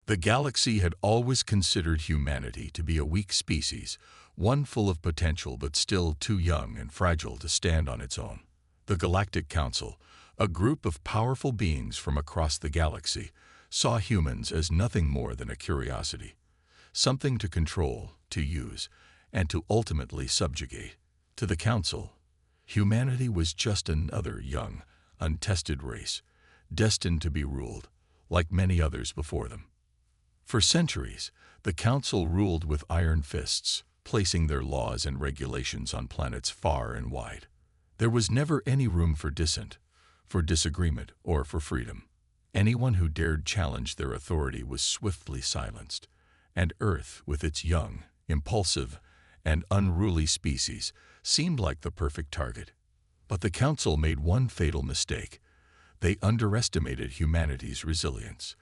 The galaxy had always considered humanity to be a weak species, one full of potential but still too young and fragile to stand on its own. The Galactic Council, a group of powerful beings from across the galaxy, saw humans as nothing more than a curiosity, something to control, to use, and to ultimately subjugate. To the Council, humanity was just another young, untested race, destined to be ruled, like many others before them. For centuries, the Council ruled with iron fists, placing their laws and regulations on planets far and wide. There was never any room for dissent, for disagreement, or for freedom. Anyone who dared challenge their authority was swiftly silenced, and Earth, with its young, impulsive, and unruly species, seemed like the perfect target. But the Council made one fatal mistake. They underestimated humanity's resilience.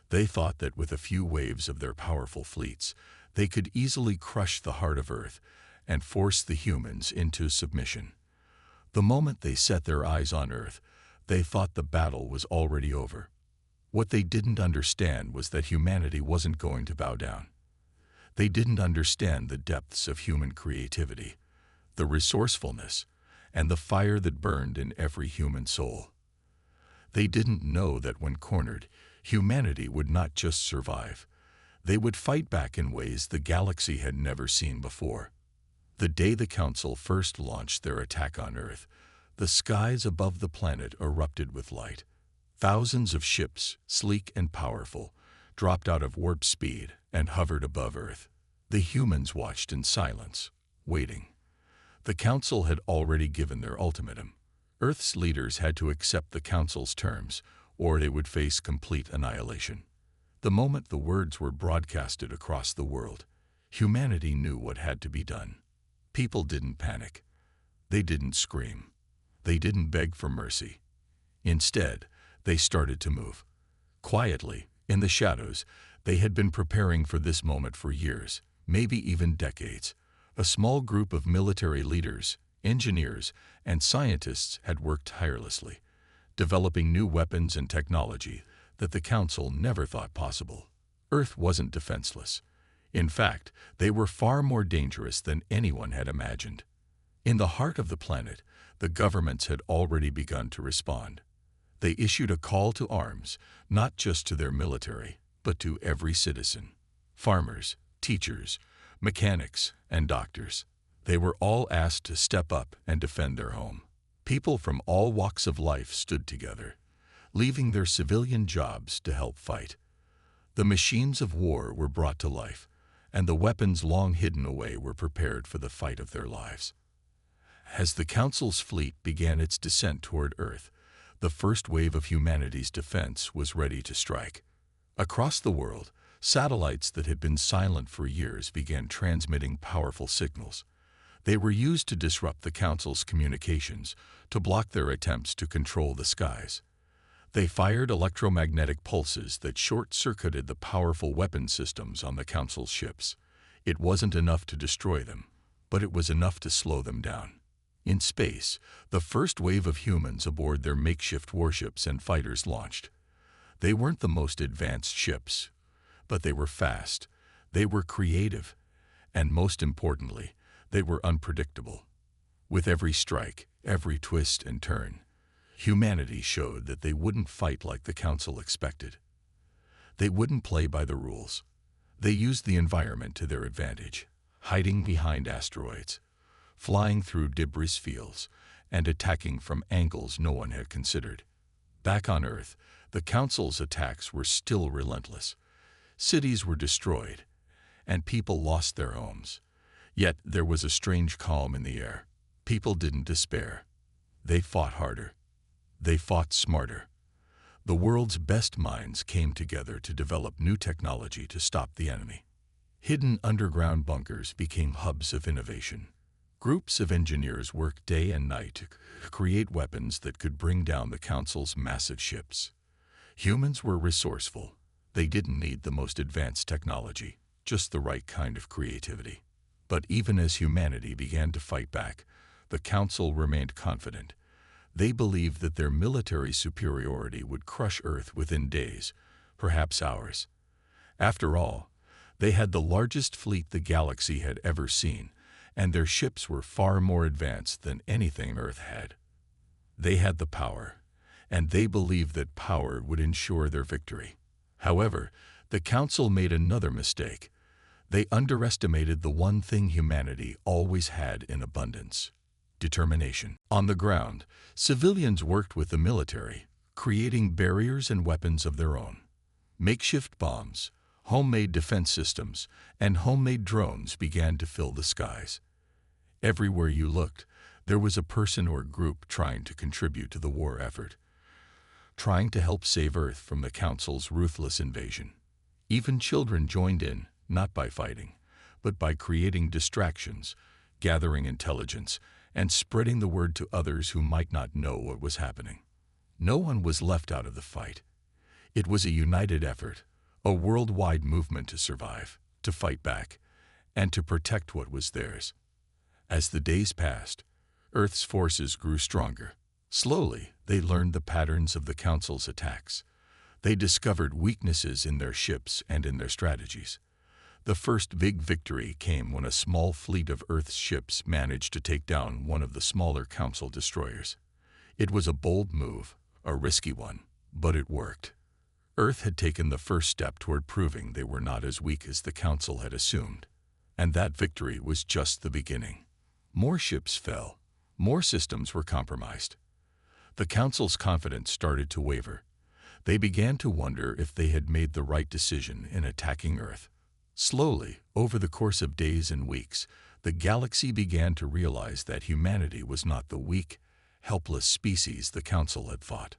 They thought that with a few waves of their powerful fleets, they could easily crush the heart of Earth and force the humans into submission. The moment they set their eyes on Earth, they thought the battle was already over. What they didn't understand was that humanity wasn't going to bow down. They didn't understand the depths of human creativity, the resourcefulness, and the fire that burned in every human soul. They didn't know that when cornered, humanity would not just survive. They would fight back in ways the galaxy had never seen before. The day the Council first launched their attack on Earth, the skies above the planet erupted with light. Thousands of ships, sleek and powerful, dropped out of warp speed and hovered above Earth. The humans watched in silence, waiting. The Council had already given their ultimatum. Earth's leaders had to accept the Council's terms, or they would face complete annihilation. The moment the words were broadcasted across the world, humanity knew what had to be done. People didn't panic. They didn't scream. They didn't beg for mercy. Instead, they started to move. Quietly, in the shadows, they had been preparing for this moment for years, maybe even decades. A small group of military leaders, engineers, and scientists had worked tirelessly, developing new weapons and technology that the Council never thought possible. Earth wasn't defenseless. In fact, they were far more dangerous than anyone had imagined. In the heart of the planet, the governments had already begun to respond. They issued a call to arms, not just to their military, but to every citizen. Farmers, teachers, mechanics, and doctors. They were all asked to step up and defend their home. People from all walks of life stood together, leaving their civilian jobs to help fight. The machines of war were brought to life, and the weapons long hidden away were prepared for the fight of their lives. As the Council's fleet began its descent toward Earth, the first wave of humanity's defense was ready to strike. Across the world, satellites that had been silent for years began transmitting powerful signals. They were used to disrupt the Council's communications, to block their attempts to control the skies. They fired electromagnetic pulses that short-circuited the powerful weapon systems on the Council's ships. It wasn't enough to destroy them, but it was enough to slow them down. In space, the first wave of humans aboard their makeshift warships and fighters launched. They weren't the most advanced ships, but they were fast, they were creative, and most importantly, they were unpredictable. With every strike, every twist and turn, humanity showed that they wouldn't fight like the Council expected. They wouldn't play by the rules. They used the environment to their advantage, hiding behind asteroids, flying through debris fields, and attacking from angles no one had considered. Back on Earth, the Council's attacks were still relentless. Cities were destroyed, and people lost their homes. Yet there was a strange calm in the air. People didn't despair. They fought harder. They fought smarter. The world's best minds came together to develop new technology to stop the enemy. Hidden underground bunkers became hubs of innovation. Groups of engineers worked day and night to create weapons that could bring down the Council's massive ships. Humans were resourceful. They didn't need the most advanced technology, just the right kind of creativity. But even as humanity began to fight back, the Council remained confident. They believed that their military superiority would crush Earth within days, perhaps hours. After all, they had the largest fleet the galaxy had ever seen, and their ships were far more advanced than anything Earth had. They had the power, and they believed that power would ensure their victory. However, the Council made another mistake. They underestimated the one thing humanity always had in abundance: determination. On the ground, civilians worked with the military, creating barriers and weapons of their own. Makeshift bombs, homemade defense systems, and homemade drones began to fill the skies. Everywhere you looked, there was a person or group trying to contribute to the war effort, trying to help save Earth from the Council's ruthless invasion. Even children joined in, not by fighting, but by creating distractions, gathering intelligence, and spreading the word to others who might not know what was happening. No one was left out of the fight. It was a united effort, a worldwide movement to survive, to fight back, and to protect what was theirs. As the days passed, Earth's forces grew stronger. Slowly, they learned the patterns of the Council's attacks. They discovered weaknesses in their ships and in their strategies. The first big victory came when a small fleet of Earth's ships managed to take down one of the smaller Council destroyers. It was a bold move, a risky one, but it worked. Earth had taken the first step toward proving they were not as weak as the Council had assumed. And that victory was just the beginning. More ships fell. More systems were compromised. The Council's confidence started to waver. They began to wonder if they had made the right decision in attacking Earth. Slowly, over the course of days and weeks, the galaxy began to realize that humanity was not the weak, helpless species the Council had fought.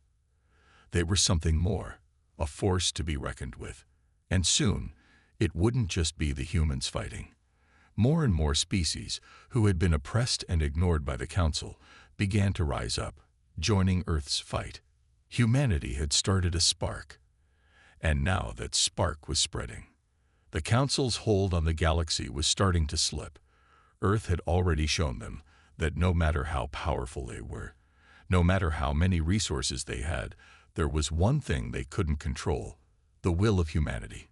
They were something more, a force to be reckoned with. And soon, it wouldn't just be the humans fighting. More and more species, who had been oppressed and ignored by the Council, began to rise up, joining Earth's fight. Humanity had started a spark, and now that spark was spreading. The Council's hold on the galaxy was starting to slip. Earth had already shown them that no matter how powerful they were, no matter how many resources they had, there was one thing they couldn't control: the will of humanity.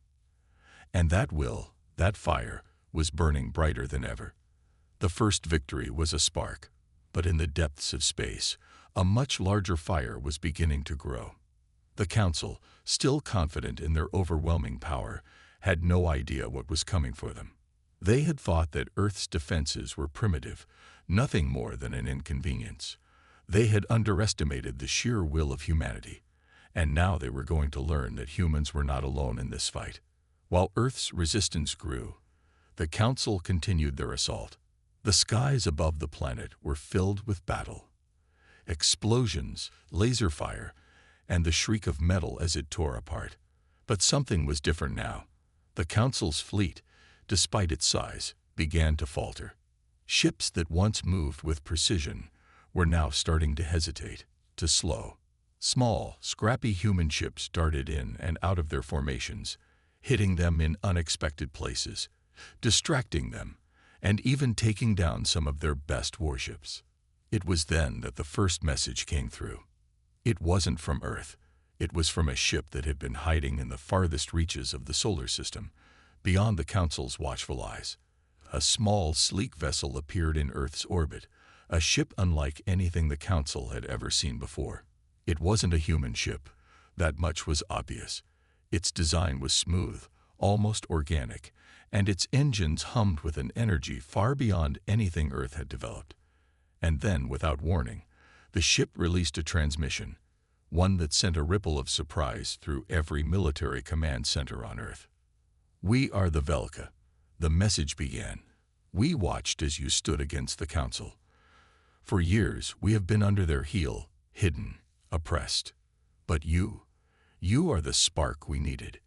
And that will, that fire, was burning brighter than ever. The first victory was a spark, but in the depths of space, a much larger fire was beginning to grow. The Council, still confident in their overwhelming power, had no idea what was coming for them. They had thought that Earth's defenses were primitive, nothing more than an inconvenience. They had underestimated the sheer will of humanity, and now they were going to learn that humans were not alone in this fight. While Earth's resistance grew, the Council continued their assault. The skies above the planet were filled with battle. Explosions, laser fire, and the shriek of metal as it tore apart. But something was different now. The Council's fleet, despite its size, began to falter. Ships that once moved with precision were now starting to hesitate, to slow. Small, scrappy human ships darted in and out of their formations, hitting them in unexpected places, distracting them, and even taking down some of their best warships. It was then that the first message came through. It wasn't from Earth. It was from a ship that had been hiding in the farthest reaches of the solar system, beyond the Council's watchful eyes. A small, sleek vessel appeared in Earth's orbit, a ship unlike anything the Council had ever seen before. It wasn't a human ship. That much was obvious. Its design was smooth, almost organic, and its engines hummed with an energy far beyond anything Earth had developed. And then, without warning, the ship released a transmission, one that sent a ripple of surprise through every military command center on Earth. "We are the Velka," the message began. "We watched as you stood against the Council. For years, we have been under their heel, hidden, oppressed. But you are the spark we needed.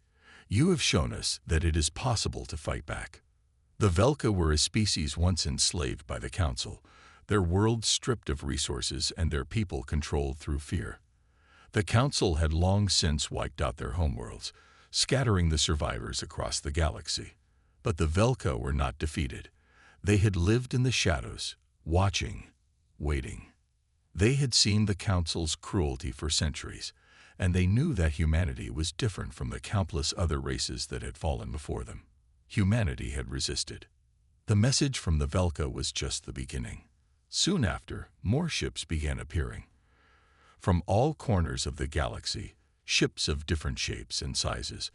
You have shown us that it is possible to fight back." The Velka were a species once enslaved by the Council, their world stripped of resources and their people controlled through fear. The Council had long since wiped out their homeworlds, scattering the survivors across the galaxy. But the Velka were not defeated. They had lived in the shadows, watching, waiting. They had seen the Council's cruelty for centuries, and they knew that humanity was different from the countless other races that had fallen before them. Humanity had resisted. The message from the Velka was just the beginning. Soon after, more ships began appearing. From all corners of the galaxy, ships of different shapes and sizes,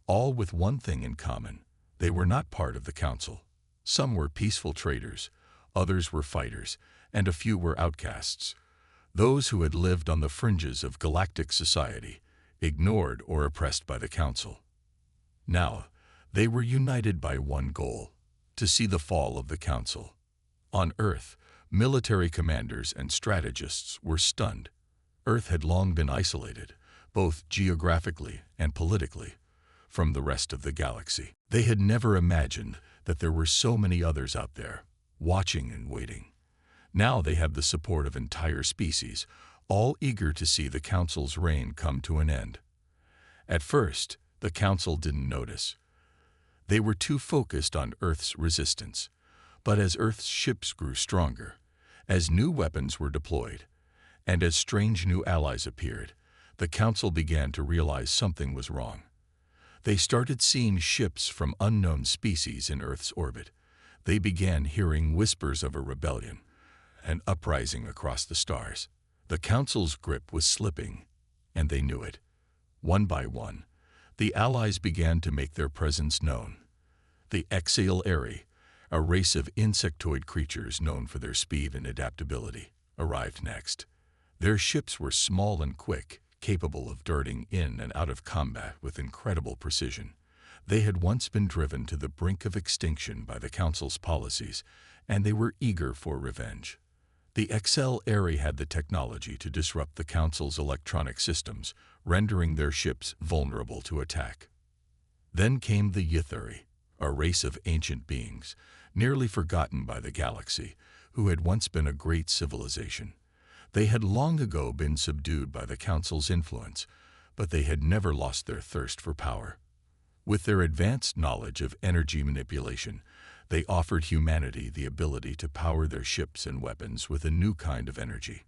all with one thing in common: they were not part of the Council. Some were peaceful traders, others were fighters, and a few were outcasts, those who had lived on the fringes of galactic society, ignored or oppressed by the Council. Now, they were united by one goal: to see the fall of the Council. On Earth, military commanders and strategists were stunned. Earth had long been isolated, both geographically and politically, from the rest of the galaxy. They had never imagined that there were so many others out there, watching and waiting. Now they had the support of entire species, all eager to see the Council's reign come to an end. At first, the Council didn't notice. They were too focused on Earth's resistance. But as Earth's ships grew stronger, as new weapons were deployed, and as strange new allies appeared, the Council began to realize something was wrong. They started seeing ships from unknown species in Earth's orbit. They began hearing whispers of a rebellion, an uprising across the stars. The Council's grip was slipping, and they knew it. One by one, the allies began to make their presence known. The HFY, a race of insectoid creatures known for their speed and adaptability, arrived next. Their ships were small and quick, capable of darting in and out of combat with incredible precision. They had once been driven to the brink of extinction by the Council's policies, and they were eager for revenge. The HFY had the technology to disrupt the Council's electronic systems, rendering their ships vulnerable to attack. Then came the HFY, a race of ancient beings, nearly forgotten by the galaxy, who had once been a great civilization. They had long ago been subdued by the Council's influence, but they had never lost their thirst for power. With their advanced knowledge of energy manipulation, they offered humanity the ability to power their ships and weapons with a new kind of energy.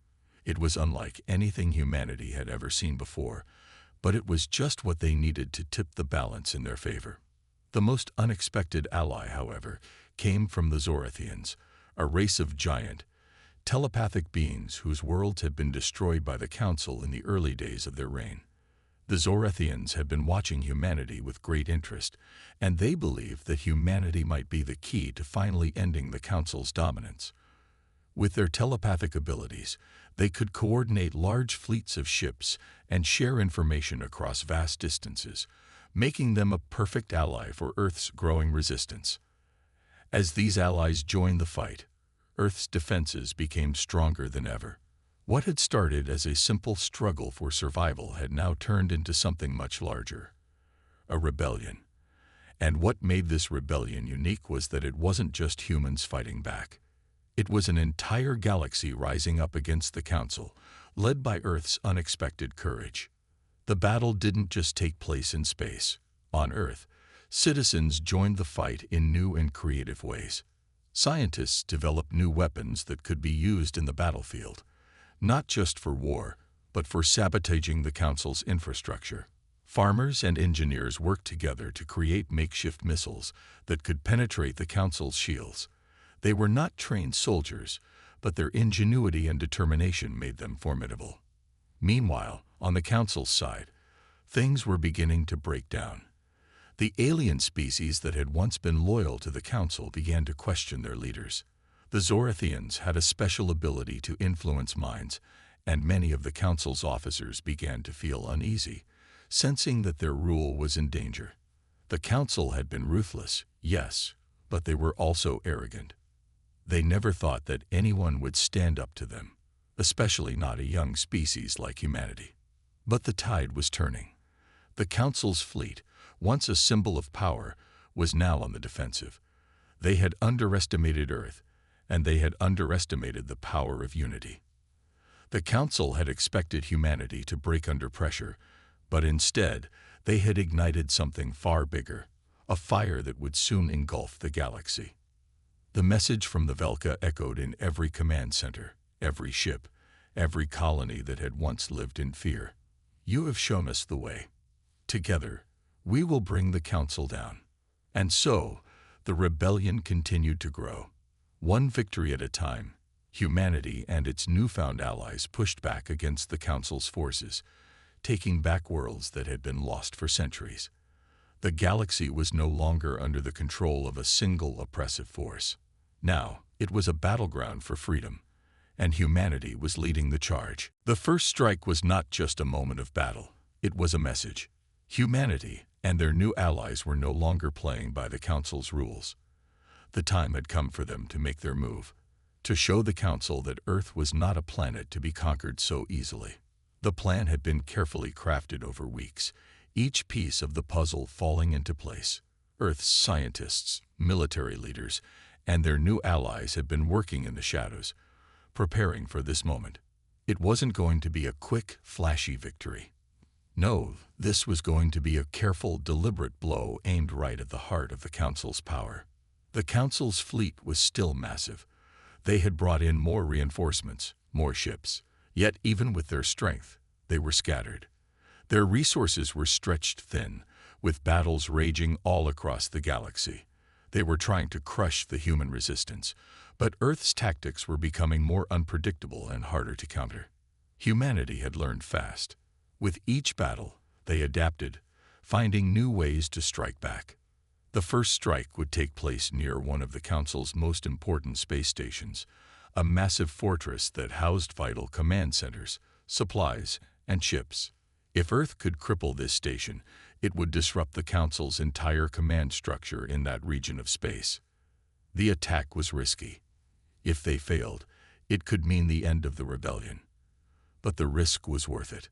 It was unlike anything humanity had ever seen before, but it was just what they needed to tip the balance in their favor. The most unexpected ally, however, came from the Zorathians, a race of giant, telepathic beings whose worlds had been destroyed by the Council in the early days of their reign. The Zorathians had been watching humanity with great interest, and they believed that humanity might be the key to finally ending the Council's dominance. With their telepathic abilities, they could coordinate large fleets of ships and share information across vast distances, making them a perfect ally for Earth's growing resistance. As these allies joined the fight, Earth's defenses became stronger than ever. What had started as a simple struggle for survival had now turned into something much larger: a rebellion. And what made this rebellion unique was that it wasn't just humans fighting back. It was an entire galaxy rising up against the Council, led by Earth's unexpected courage. The battle didn't just take place in space. On Earth, citizens joined the fight in new and creative ways. Scientists developed new weapons that could be used in the battlefield, not just for war, but for sabotaging the Council's infrastructure. Farmers and engineers worked together to create makeshift missiles that could penetrate the Council's shields. They were not trained soldiers, but their ingenuity and determination made them formidable. Meanwhile, on the Council's side, things were beginning to break down. The alien species that had once been loyal to the Council began to question their leaders. The Zorathians had a special ability to influence minds, and many of the Council's officers began to feel uneasy, sensing that their rule was in danger. The Council had been ruthless, yes, but they were also arrogant. They never thought that anyone would stand up to them, especially not a young species like humanity. But the tide was turning. The Council's fleet, once a symbol of power, was now on the defensive. They had underestimated Earth, and they had underestimated the power of unity. The Council had expected humanity to break under pressure, but instead, they had ignited something far bigger, a fire that would soon engulf the galaxy. The message from the Velka echoed in every command center, every ship, every colony that had once lived in fear. You have shown us the way. Together, we will bring the council down. And so, the rebellion continued to grow. One victory at a time, humanity and its newfound allies pushed back against the council's forces, taking back worlds that had been lost for centuries. The galaxy was no longer under the control of a single oppressive force. Now, it was a battleground for freedom, and humanity was leading the charge. The first strike was not just a moment of battle, it was a message. Humanity and their new allies were no longer playing by the Council's rules. The time had come for them to make their move, to show the Council that Earth was not a planet to be conquered so easily. The plan had been carefully crafted over weeks, each piece of the puzzle falling into place. Earth's scientists, military leaders, and their new allies had been working in the shadows, preparing for this moment. It wasn't going to be a quick, flashy victory. No, this was going to be a careful, deliberate blow aimed right at the heart of the Council's power. The Council's fleet was still massive. They had brought in more reinforcements, more ships. Yet even with their strength, they were scattered. Their resources were stretched thin, with battles raging all across the galaxy. They were trying to crush the human resistance, but Earth's tactics were becoming more unpredictable and harder to counter. Humanity had learned fast. With each battle, they adapted, finding new ways to strike back. The first strike would take place near one of the Council's most important space stations, a massive fortress that housed vital command centers, supplies, and ships. If Earth could cripple this station, it would disrupt the Council's entire command structure in that region of space. The attack was risky. If they failed, it could mean the end of the rebellion. But the risk was worth it.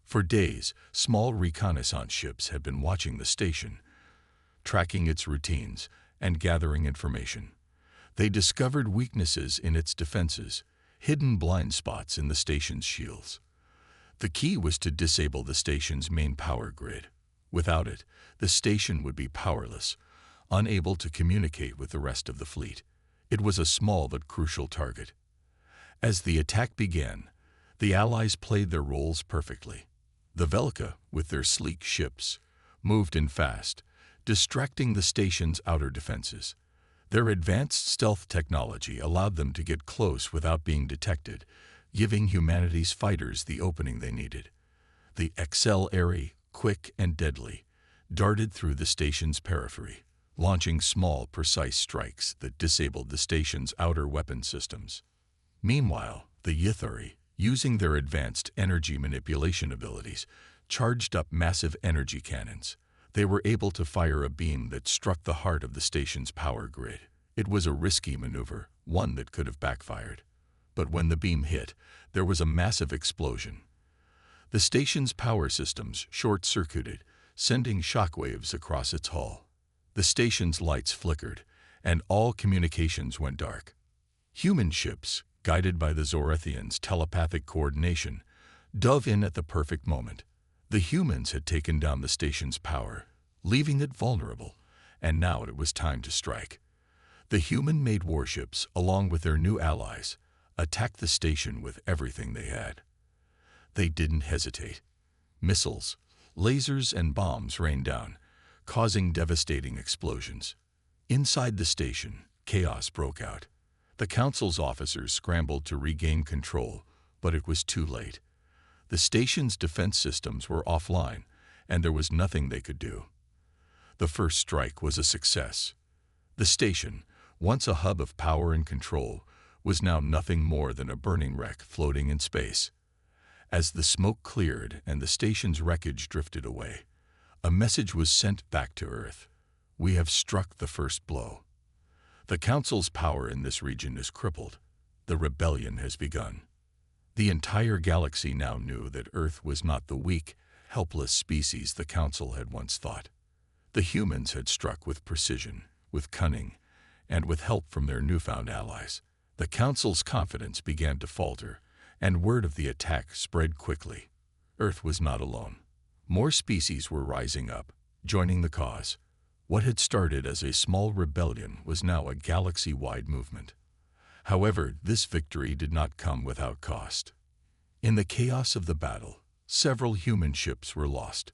For days, small reconnaissance ships had been watching the station, tracking its routines and gathering information. They discovered weaknesses in its defenses, hidden blind spots in the station's shields. The key was to disable the station's main power grid. Without it, the station would be powerless, unable to communicate with the rest of the fleet. It was a small but crucial target. As the attack began, the Allies played their roles perfectly. The Velka, with their sleek ships, moved in fast, distracting the station's outer defenses. Their advanced stealth technology allowed them to get close without being detected, giving humanity's fighters the opening they needed. The XL Airy, quick and deadly, darted through the station's periphery, launching small, precise strikes that disabled the station's outer weapon systems. Meanwhile, the Ythari, using their advanced energy manipulation abilities, charged up massive energy cannons. They were able to fire a beam that struck the heart of the station's power grid. It was a risky maneuver, one that could have backfired. But when the beam hit, there was a massive explosion. The station's power systems short-circuited, sending shockwaves across its hull. The station's lights flickered, and all communications went dark. Human ships, guided by the Zorethians' telepathic coordination, dove in at the perfect moment. The humans had taken down the station's power, leaving it vulnerable, and now it was time to strike. The human-made warships, along with their new allies, attacked the station with everything they had. They didn't hesitate. Missiles, lasers, and bombs rained down, causing devastating explosions. Inside the station, chaos broke out. The Council's officers scrambled to regain control, but it was too late. The station's defense systems were offline, and there was nothing they could do. The first strike was a success. The station, once a hub of power and control, was now nothing more than a burning wreck floating in space. As the smoke cleared and the station's wreckage drifted away, a message was sent back to Earth. We have struck the first blow. The Council's power in this region is crippled. The rebellion has begun. The entire galaxy now knew that Earth was not the weak, helpless species the Council had once thought. The humans had struck with precision, with cunning, and with help from their newfound allies. The Council's confidence began to falter, and word of the attack spread quickly. Earth was not alone. More species were rising up, joining the cause. What had started as a small rebellion was now a galaxy-wide movement. However, this victory did not come without cost. In the chaos of the battle, Several human ships were lost.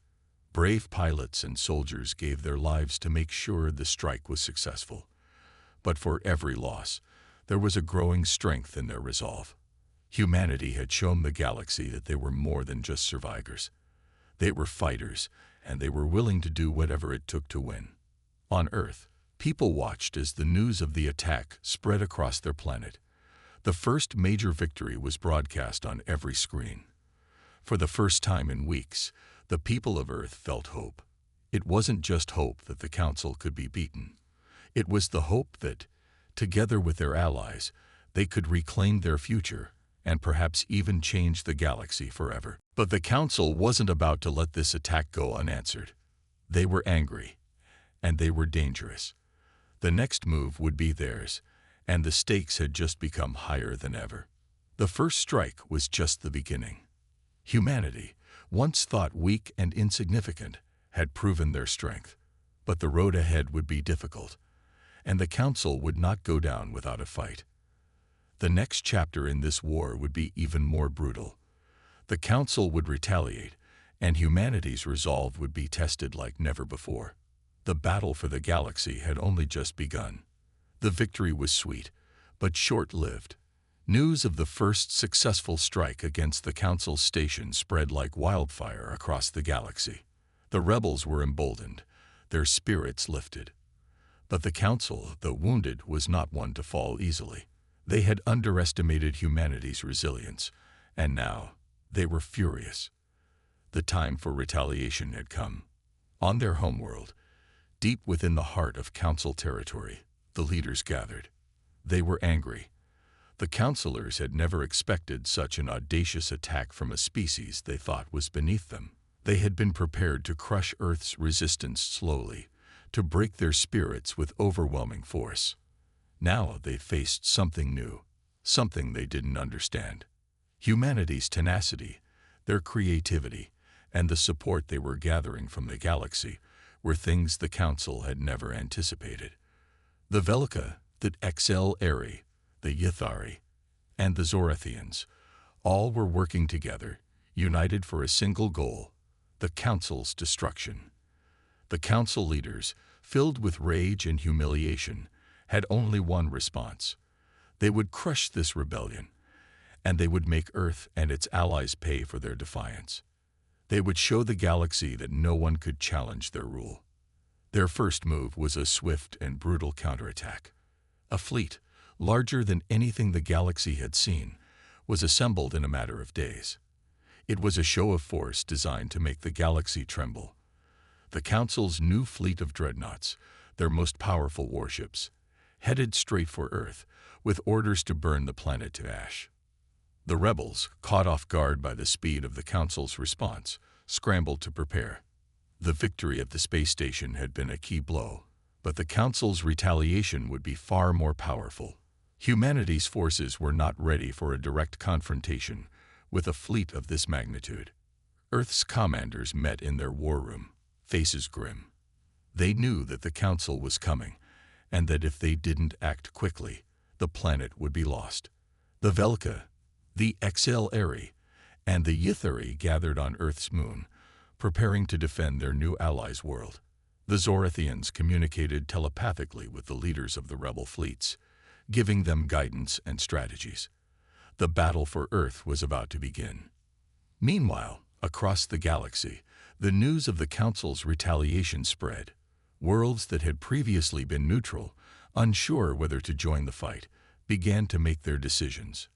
Brave pilots and soldiers gave their lives to make sure the strike was successful. But for every loss, there was a growing strength in their resolve. Humanity had shown the galaxy that they were more than just survivors. They were fighters, and they were willing to do whatever it took to win. On Earth, people watched as the news of the attack spread across their planet. The first major victory was broadcast on every screen. For the first time in weeks, the people of Earth felt hope. It wasn't just hope that the Council could be beaten. It was the hope that, together with their allies, they could reclaim their future and perhaps even change the galaxy forever. But the Council wasn't about to let this attack go unanswered. They were angry, and they were dangerous. The next move would be theirs, and the stakes had just become higher than ever. The first strike was just the beginning. Humanity, once thought weak and insignificant, had proven their strength. But the road ahead would be difficult, and the Council would not go down without a fight. The next chapter in this war would be even more brutal. The Council would retaliate, and humanity's resolve would be tested like never before. The battle for the galaxy had only just begun. The victory was sweet, but short-lived. News of the first successful strike against the Council's station spread like wildfire across the galaxy. The rebels were emboldened, their spirits lifted. But the Council, though wounded, was not one to fall easily. They had underestimated humanity's resilience, and now they were furious. The time for retaliation had come. On their homeworld, deep within the heart of Council territory, the leaders gathered. They were angry. The councilors had never expected such an audacious attack from a species they thought was beneath them. They had been prepared to crush Earth's resistance slowly, to break their spirits with overwhelming force. Now they faced something new, something they didn't understand. Humanity's tenacity, their creativity, and the support they were gathering from the galaxy were things the Council had never anticipated. The Velika, the XL Eri, the Ythari, and the Zorathians, all were working together, united for a single goal, the Council's destruction. The Council leaders, filled with rage and humiliation, had only one response. They would crush this rebellion, and they would make Earth and its allies pay for their defiance. They would show the galaxy that no one could challenge their rule. Their first move was a swift and brutal counterattack. A fleet, larger than anything the galaxy had seen, was assembled in a matter of days. It was a show of force designed to make the galaxy tremble. The Council's new fleet of dreadnoughts, their most powerful warships, headed straight for Earth, with orders to burn the planet to ash. The rebels, caught off guard by the speed of the Council's response, scrambled to prepare. The victory at the space station had been a key blow, but the Council's retaliation would be far more powerful. Humanity's forces were not ready for a direct confrontation with a fleet of this magnitude. Earth's commanders met in their war room, faces grim. They knew that the Council was coming, and that if they didn't act quickly, the planet would be lost. The Velika, the XL Eri, and the Ythari gathered on Earth's moon, preparing to defend their new allies' world. The Zorathians communicated telepathically with the leaders of the rebel fleets, giving them guidance and strategies. The battle for Earth was about to begin. Meanwhile, across the galaxy, the news of the Council's retaliation spread. Worlds that had previously been neutral, unsure whether to join the fight, began to make their decisions.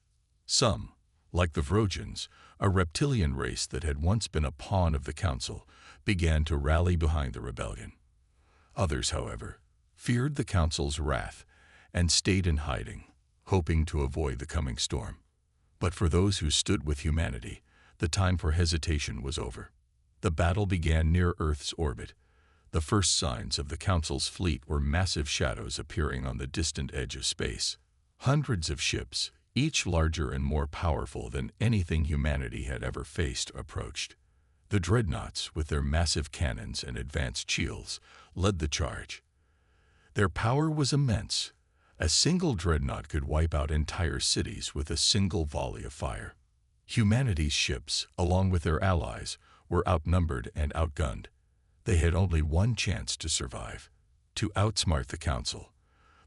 Some, like the Vrojans, a reptilian race that had once been a pawn of the Council, began to rally behind the rebellion. Others, however, feared the Council's wrath and stayed in hiding, hoping to avoid the coming storm. But for those who stood with humanity, the time for hesitation was over. The battle began near Earth's orbit. The first signs of the Council's fleet were massive shadows appearing on the distant edge of space. Hundreds of ships, each larger and more powerful than anything humanity had ever faced, approached. The dreadnoughts, with their massive cannons and advanced shields, led the charge. Their power was immense. A single dreadnought could wipe out entire cities with a single volley of fire. Humanity's ships, along with their allies, were outnumbered and outgunned. They had only one chance to survive: to outsmart the Council.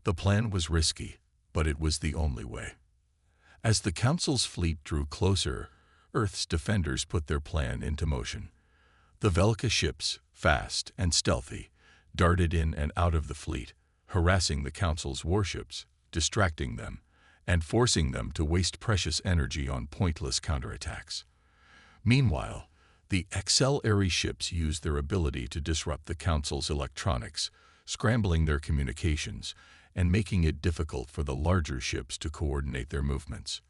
The plan was risky, but it was the only way. As the Council's fleet drew closer, Earth's defenders put their plan into motion. The Velka ships, fast and stealthy, darted in and out of the fleet, harassing the Council's warships, distracting them, and forcing them to waste precious energy on pointless counterattacks. Meanwhile, the XL Ares ships used their ability to disrupt the Council's electronics, scrambling their communications and making it difficult for the larger ships to coordinate their movements.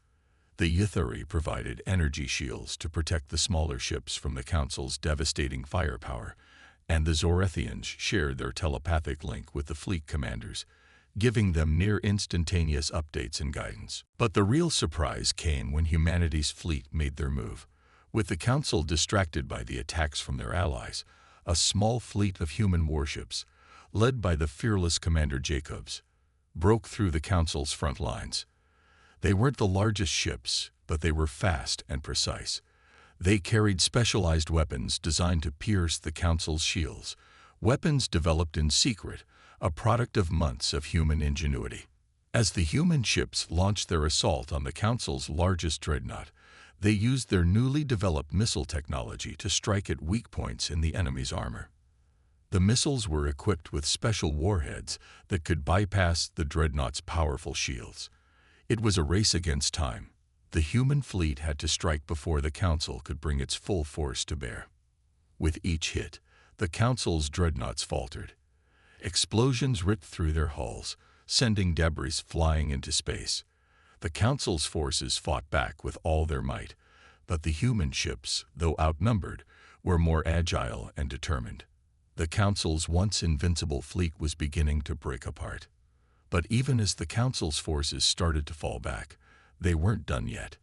The Ythuri provided energy shields to protect the smaller ships from the Council's devastating firepower, and the Zorethians shared their telepathic link with the fleet commanders, giving them near-instantaneous updates and guidance. But the real surprise came when humanity's fleet made their move. With the Council distracted by the attacks from their allies, a small fleet of human warships, led by the fearless Commander Jacobs, broke through the Council's front lines. They weren't the largest ships, but they were fast and precise. They carried specialized weapons designed to pierce the Council's shields, weapons developed in secret, a product of months of human ingenuity. As the human ships launched their assault on the Council's largest dreadnought, they used their newly developed missile technology to strike at weak points in the enemy's armor. The missiles were equipped with special warheads that could bypass the dreadnought's powerful shields. It was a race against time. The human fleet had to strike before the Council could bring its full force to bear. With each hit, the Council's dreadnoughts faltered. Explosions ripped through their hulls, sending debris flying into space. The Council's forces fought back with all their might, but the human ships, though outnumbered, were more agile and determined. The Council's once invincible fleet was beginning to break apart. But even as the Council's forces started to fall back, they weren't done yet.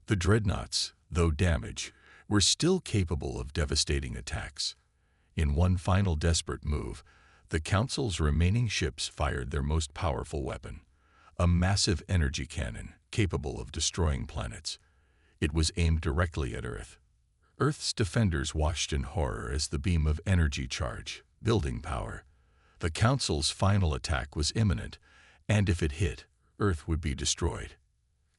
The dreadnoughts, though damaged, were still capable of devastating attacks. In one final desperate move, the Council's remaining ships fired their most powerful weapon, a massive energy cannon capable of destroying planets. It was aimed directly at Earth. Earth's defenders watched in horror as the beam of energy charge, building power. The Council's final attack was imminent, and if it hit, Earth would be destroyed.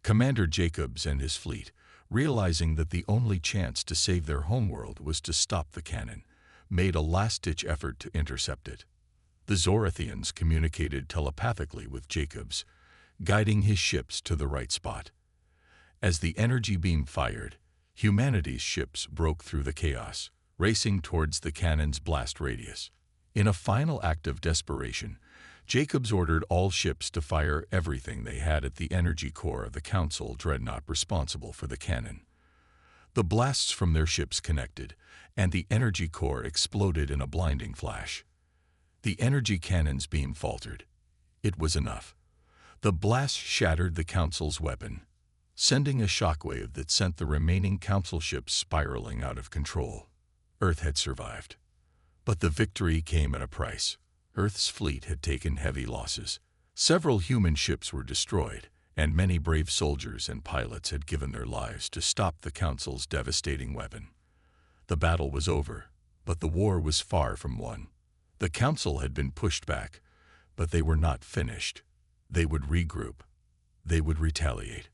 Commander Jacobs and his fleet, realizing that the only chance to save their homeworld was to stop the cannon, made a last-ditch effort to intercept it. The Zorethians communicated telepathically with Jacobs, guiding his ships to the right spot. As the energy beam fired, humanity's ships broke through the chaos, racing towards the cannon's blast radius. In a final act of desperation, Jacobs ordered all ships to fire everything they had at the energy core of the Council dreadnought responsible for the cannon. The blasts from their ships connected, and the energy core exploded in a blinding flash. The energy cannon's beam faltered. It was enough. The blast shattered the Council's weapon, sending a shockwave that sent the remaining Council ships spiraling out of control. Earth had survived. But the victory came at a price. Earth's fleet had taken heavy losses. Several human ships were destroyed, and many brave soldiers and pilots had given their lives to stop the Council's devastating weapon. The battle was over, but the war was far from won. The Council had been pushed back, but they were not finished. They would regroup. They would retaliate.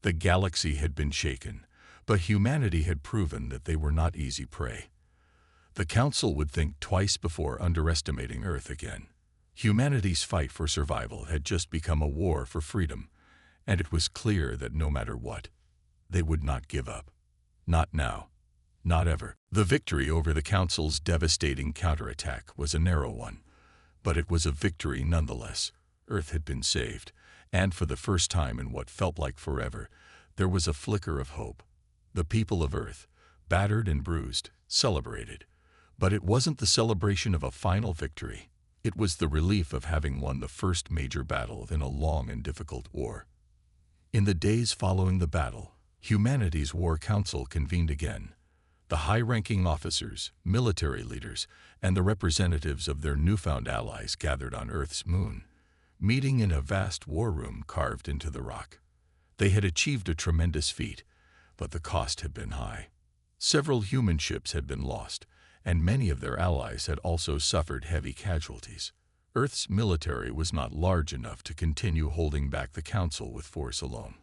The galaxy had been shaken, but humanity had proven that they were not easy prey. The Council would think twice before underestimating Earth again. Humanity's fight for survival had just become a war for freedom, and it was clear that no matter what, they would not give up. Not now. Not ever. The victory over the Council's devastating counterattack was a narrow one, but it was a victory nonetheless. Earth had been saved, and for the first time in what felt like forever, there was a flicker of hope. The people of Earth, battered and bruised, celebrated. But it wasn't the celebration of a final victory. It was the relief of having won the first major battle in a long and difficult war. In the days following the battle, humanity's War Council convened again. The high-ranking officers, military leaders, and the representatives of their newfound allies gathered on Earth's moon, meeting in a vast war room carved into the rock. They had achieved a tremendous feat, but the cost had been high. Several human ships had been lost, and many of their allies had also suffered heavy casualties. Earth's military was not large enough to continue holding back the Council with force alone.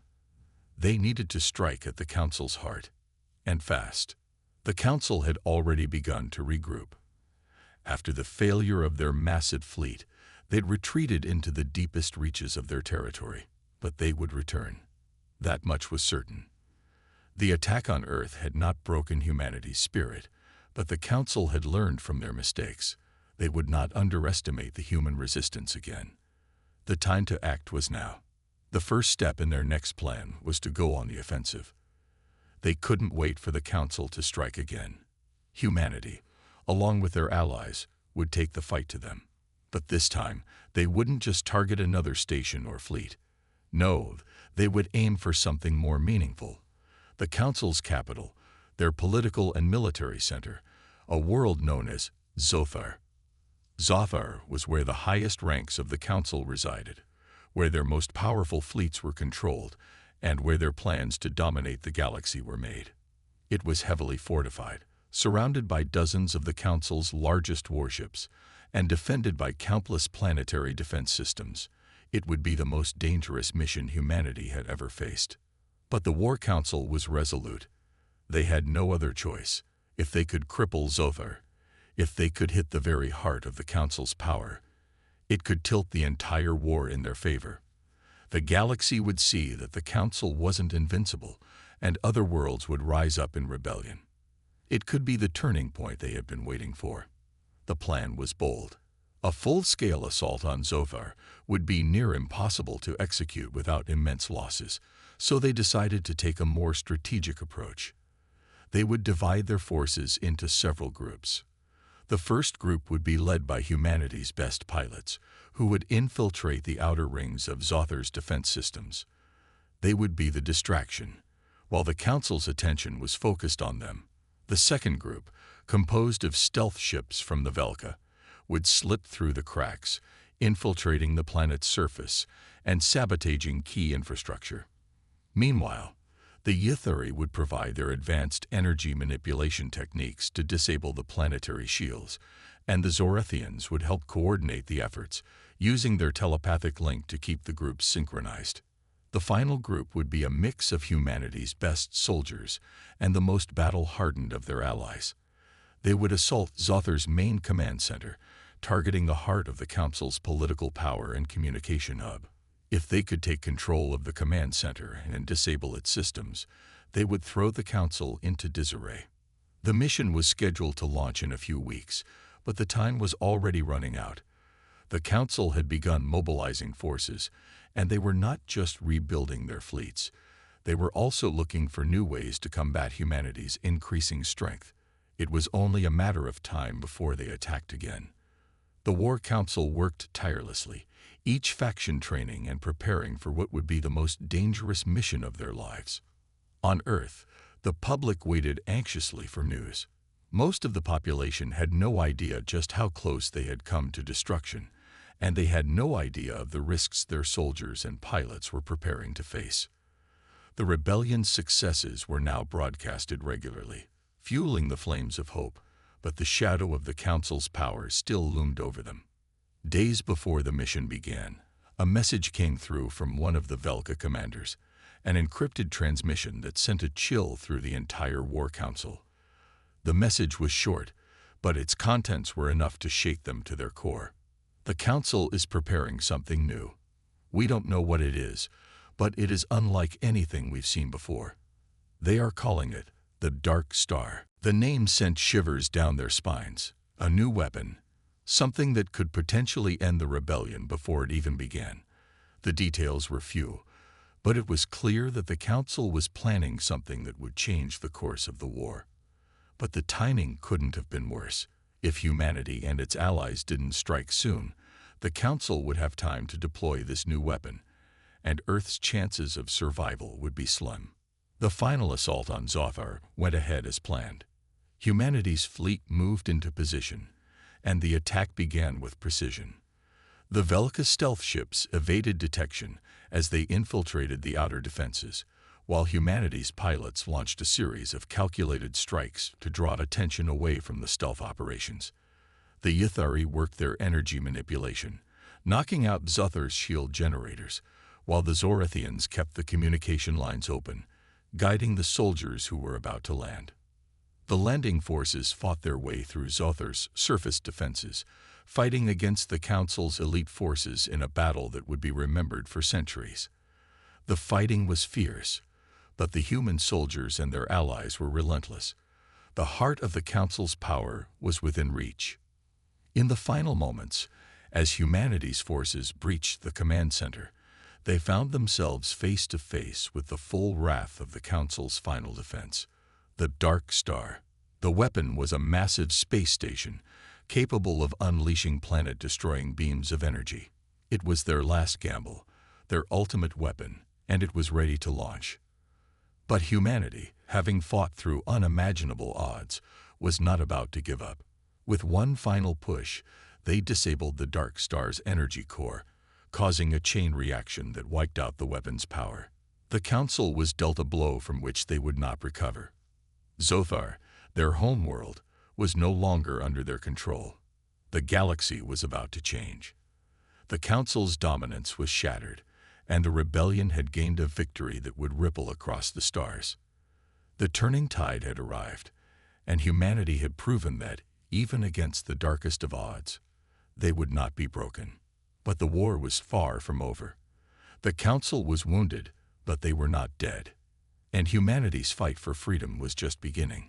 They needed to strike at the Council's heart, and fast. The Council had already begun to regroup. After the failure of their massive fleet, they'd retreated into the deepest reaches of their territory, but they would return. That much was certain. The attack on Earth had not broken humanity's spirit, but the Council had learned from their mistakes. They would not underestimate the human resistance again. The time to act was now. The first step in their next plan was to go on the offensive. They couldn't wait for the Council to strike again. Humanity, along with their allies, would take the fight to them. But this time, they wouldn't just target another station or fleet. No, they would aim for something more meaningful. The Council's capital, their political and military center, a world known as Zothar. Zothar was where the highest ranks of the Council resided, where their most powerful fleets were controlled, and where their plans to dominate the galaxy were made. It was heavily fortified, surrounded by dozens of the Council's largest warships, and defended by countless planetary defense systems. It would be the most dangerous mission humanity had ever faced. But the War Council was resolute. They had no other choice. If they could cripple Zothar, if they could hit the very heart of the Council's power, it could tilt the entire war in their favor. The galaxy would see that the Council wasn't invincible, and other worlds would rise up in rebellion. It could be the turning point they had been waiting for. The plan was bold. A full-scale assault on Zothar would be near impossible to execute without immense losses, so they decided to take a more strategic approach. They would divide their forces into several groups. The first group would be led by humanity's best pilots, who would infiltrate the outer rings of Zothar's defense systems. They would be the distraction, while the Council's attention was focused on them. The second group, composed of stealth ships from the Velka, would slip through the cracks, infiltrating the planet's surface and sabotaging key infrastructure. Meanwhile, the Ythari would provide their advanced energy manipulation techniques to disable the planetary shields, and the Zorathians would help coordinate the efforts, using their telepathic link to keep the groups synchronized. The final group would be a mix of humanity's best soldiers and the most battle-hardened of their allies. They would assault Zothar's main command center, targeting the heart of the Council's political power and communication hub. If they could take control of the command center and disable its systems, they would throw the Council into disarray. The mission was scheduled to launch in a few weeks, but the time was already running out. The Council had begun mobilizing forces, and they were not just rebuilding their fleets. They were also looking for new ways to combat humanity's increasing strength. It was only a matter of time before they attacked again. The War Council worked tirelessly, each faction training and preparing for what would be the most dangerous mission of their lives. On Earth, the public waited anxiously for news. Most of the population had no idea just how close they had come to destruction, and they had no idea of the risks their soldiers and pilots were preparing to face. The rebellion's successes were now broadcasted regularly, fueling the flames of hope, but the shadow of the Council's power still loomed over them. Days before the mission began, a message came through from one of the Velka commanders, an encrypted transmission that sent a chill through the entire War Council. The message was short, but its contents were enough to shake them to their core. The Council is preparing something new. We don't know what it is, but it is unlike anything we've seen before. They are calling it the Dark Star. The name sent shivers down their spines. A new weapon, something that could potentially end the rebellion before it even began. The details were few, but it was clear that the Council was planning something that would change the course of the war. But the timing couldn't have been worse. If humanity and its allies didn't strike soon, the Council would have time to deploy this new weapon, and Earth's chances of survival would be slim. The final assault on Zothar went ahead as planned. Humanity's fleet moved into position, and the attack began with precision. The Velka stealth ships evaded detection as they infiltrated the outer defenses, while humanity's pilots launched a series of calculated strikes to draw attention away from the stealth operations. The Ythari worked their energy manipulation, knocking out Zuthar's shield generators, while the Zorathians kept the communication lines open, guiding the soldiers who were about to land. The landing forces fought their way through Zothar's surface defenses, fighting against the Council's elite forces in a battle that would be remembered for centuries. The fighting was fierce, but the human soldiers and their allies were relentless. The heart of the Council's power was within reach. In the final moments, as humanity's forces breached the command center, they found themselves face to face with the full wrath of the Council's final defense, the Dark Star. The weapon was a massive space station, capable of unleashing planet-destroying beams of energy. It was their last gamble, their ultimate weapon, and it was ready to launch. But humanity, having fought through unimaginable odds, was not about to give up. With one final push, they disabled the Dark Star's energy core, causing a chain reaction that wiped out the weapon's power. The Council was dealt a blow from which they would not recover. Zothar, their homeworld, was no longer under their control. The galaxy was about to change. The Council's dominance was shattered, and the rebellion had gained a victory that would ripple across the stars. The turning tide had arrived, and humanity had proven that, even against the darkest of odds, they would not be broken. But the war was far from over. The Council was wounded, but they were not dead. And humanity's fight for freedom was just beginning.